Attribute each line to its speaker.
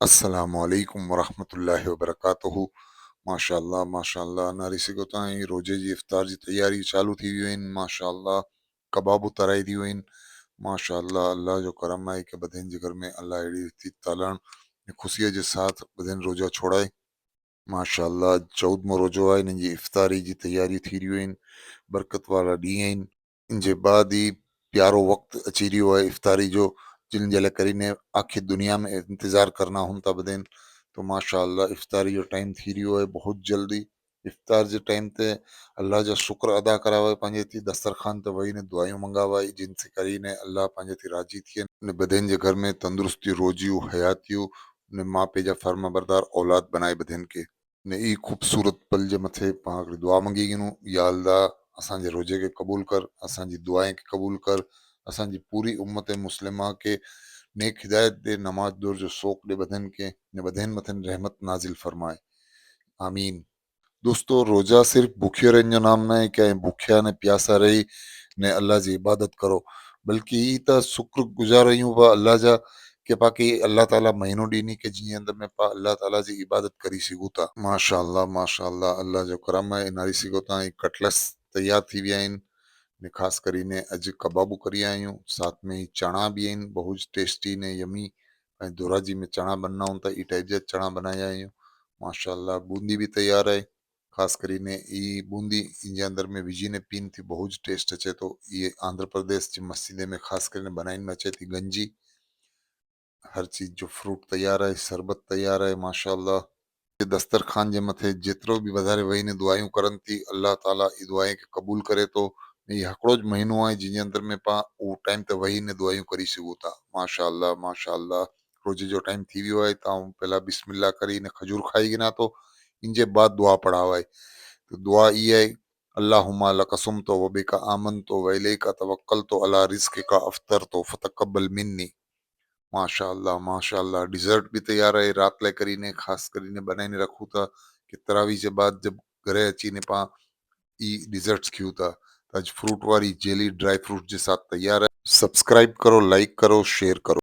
Speaker 1: अस्सलामुअलैकुम वरहमतुल्लाहि वबरकातुहू। माशाअल्लाह माशाअल्लाह नारी सघो था ऐं रोज़े जी इफ़्तार जी तैयारी चालू थी वियूं आहिनि। माशाअल्लाह कबाब तराए दियूं आहिनि। माशाअल्लाह अल्लाह जो करम आहे कि बधाइनि जे घर में अल्लाह अहिड़ी रीति तालण ऐं ख़ुशीअ जे साथ बधाइनि रोज़ा छोड़ाए। माशाअल्लाह 14 रोज़ो आहे, हिननि जी इफ़्तारी जी तैयारी थी रहियूं आहिनि। बरकत वारा ॾींहं आहिनि। इन जे बाद ही प्यारो वक़्तु अची रहियो आहे इफ़्तारी जो, जिन जे लाइ કરીને आखिर दुनिया में इंतज़ार करना हुन था बधाइनि। तो माशाअल्लाह इफ़्तारी जो टाइम थी रहियो आहे बहुत जल्दी। इफ़्तार जे टाइम ते अल्लाह जा शुक्र अदा करा हुआ पंहिंजे थी दस्तरख़ान ते वेही ने दुआयूं मंगावाई, जिन से કરીને अल्लाह पंहिंजे थी राज़ी थियनि ने बधाइनि जे घर में तंदुरुस्ती रोज़ियूं हयातियूं ने माउ पीउ जा फर्मा बरदार औलाद बनाए बधाइनि खे। ने ई ख़ूबसूरत पल जे मथे पाण हिकिड़ी दुआ मंगी गिनूं, या अल्लाह असांजे रोज़े खे क़बूल कर, असांजी दुआएं खे क़बूल कर, असांजी पूरी उम्मत मुस्लिमा खे नेक हिदायत दे, नमाज दौर जो शौक़ दे बधाइनि खे, ने बधाइनि मथनि रहमत नाज़िल फरमाए। आमीन। दोस्तों रोज़ा सिर्फ़ भुखियो रहण जो नाम न आहे कि भुखिया ने प्यासा रही ने अल्लाह जी इबादत करो, बल्कि ई त शुक्रगुज़ार आहियूं पिया अल्लाह जा कि पाकि अल्लाह ताला महीनो ॾिनी कि जिंहिं अंदरि में पा अल्लाह ताला जी इबादत करी सघूं था। माशाअल्लाह माशाअल्लाह अल्लाह जो करम आहे। नारी सघो था ऐं कटलस तयार थी विया आहिनि ने ख़ासि કરીને अॼु कबाबूं करी आहियूं, साथ में ही चणा भी आहिनि बहुत टेस्टी ने यमी। ऐं दोराजी में चणा बनना हूं त ई टाइप जा चणा बनाया आहियूं। माशाअल्लाह बूंदी भी तैयार आहे। ख़ासि કરીને ई बूंदी इन जे अंदरि में विझी ने पीन थी बहुत टेस्ट अचे थो। इहे आंध्र प्रदेश जी मस्जिद में ख़ासि करे बनाइनि में अचे थी गंजी। हर चीज़ जो फ्रूट तैयार आहे, शरबत तैयार आहे। माशाअल्लाह जे दस्तरखान जे मथे जेतिरो बि वधारे वेही ने दुआयूं करनि थी अल्लाह ताला ई दुआएं खे क़बूल करे थो। ही हिकिड़ो ज महीनो आहे जंहिंजे अंदरि में पाण उहो टाइम ते वेही ने दुआयूं करी सघूं था। माशाअल्लाह माशाअल्लाह रोज़े जो टाइम थी वियो आहे। तव्हां पहिला बिस्मिल्लाह करे ने खजूर खाई गिना थो, इन जे बाद दुआ पढ़ावाए। तो दुआ इहा आहे, अल्लाहुम्मा लक सुम्तु व बिका आमनतु व इलैका तवक्कलतु अला रिज़्क़िका अफ़्तरतु फ़तक़ब्बल मिन्नी। माशाअल्लाह माशाअल्लाह डिज़र्ट भी तैयार है रात लाइ કરીને ख़ासि કરીને बनाईने रखूं था कि तरावी जे बाद जब घरे अची ने पाण ई डिज़र्ट्स खियूं था। त अॼु फ्रूट वारी जेली ड्राई फ्रूट जे साथ तैयार है। सब्सक्राइब करो, लाइक करो, शेयर करो।